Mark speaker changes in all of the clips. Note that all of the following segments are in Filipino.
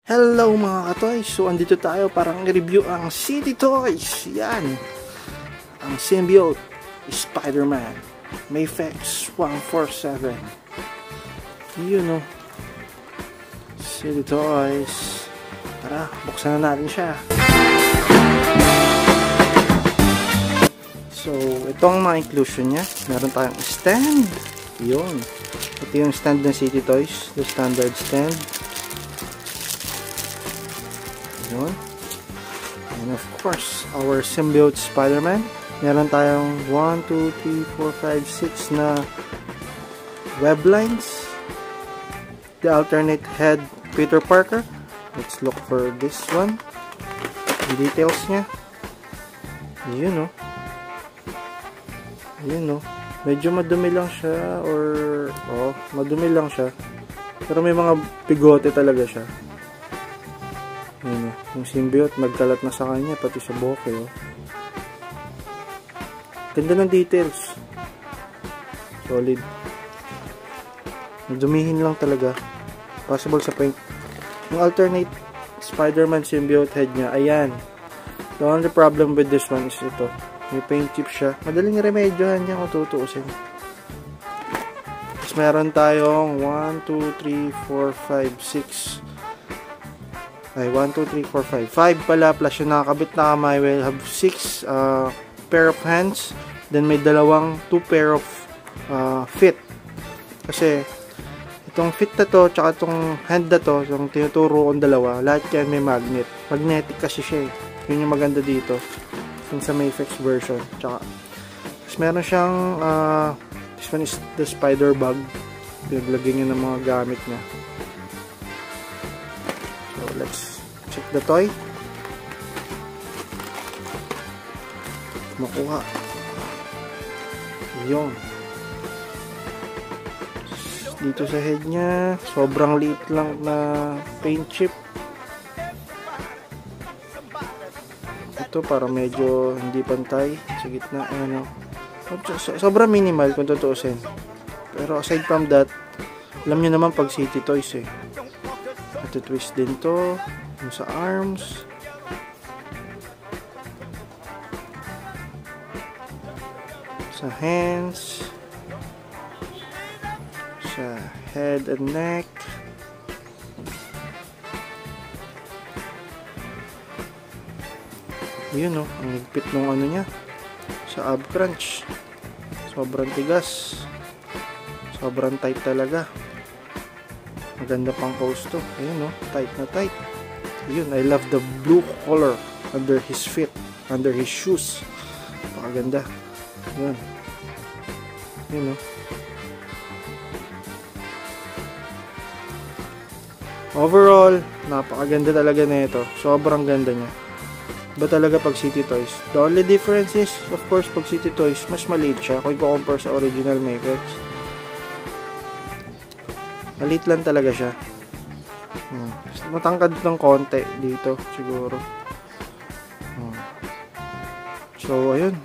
Speaker 1: Hello mga ka-toys! So andito tayo para i-review ang City Toys. Yan! Ang Symbiote Spider-Man Mafex 147. Yun o. City Toys. Tara, buksan na natin siya. So, ito ang mga inclusion niya. Meron tayong stand. Yun. Ito yung stand ng City Toys. The standard stand. Yun. And of course, our Symbiote Spider-Man. Meron tayong 1, 2, 3, 4, 5, 6 na web lines. The alternate head Peter Parker. Let's look for this one. The details niya. Yun o. Yun o. Medyo madumi lang siya or madumi lang siya. Pero may mga bigote talaga siya. Yun o. Yung Symbiote nagkalat na sa kanya pati sa boke o. Ganda ng details. Solid. Dumihin lang talaga. Possible sa paint. Yung alternate Spider-Man Symbiote head niya, ayan. The only problem with this one is ito. May paint chip siya. Madaling remedyohan niya kung tutuusin. Tapos meron tayong 1, 2, 3, 4, 5, 6. Ay, 1, 2, 3, 4, 5. 5 pala plus yung nakakabit na kamay. We'll have 6 pair of hands. Then may dalawang 2 pair of feet. Kasi itong feet na to, tsaka itong hand na to, yung tinuturo kong dalawa, lahat yan may magnet. Magnetic kasi siya eh. Yun yung maganda dito. Yung sa Mafex version. Tsaka, tapos meron siyang, this one is the spider bag. Pinaglagyan niya ng mga gamit niya. So, let's check the toy. Makuha. Yun. Dito sa head niya, sobrang liit lang na paint chip. Ito para medyo hindi pantay sa gitna, ano. Sobrang minimal kung tutuusin. Pero aside from that, alam niyo naman pag City Toys eh. Ito twist din to, yung sa arms. Sa hands. Sa head and neck. Yun o, ang higpit ng ano niya. Sa ab crunch. Sobrang tigas. Sobrang tight talaga. Maganda pang pose to. Ayun o, tight na tight. Yun, I love the blue color under his feet. Under his shoes. Napakaganda. Yun. Yun o. Overall, napakaganda talaga na ito. Sobrang ganda niya. Iba talaga pag City Toys. The only difference is, of course, pag City Toys, mas maliit siya kung i-compare sa original Mafex. Maliit lang talaga siya. Matangkad ng konti dito, siguro. So, ayun.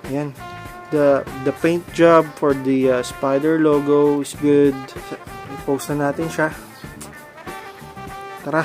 Speaker 1: Ayan. The paint job for the spider logo is good. I-post na natin siya. Tara.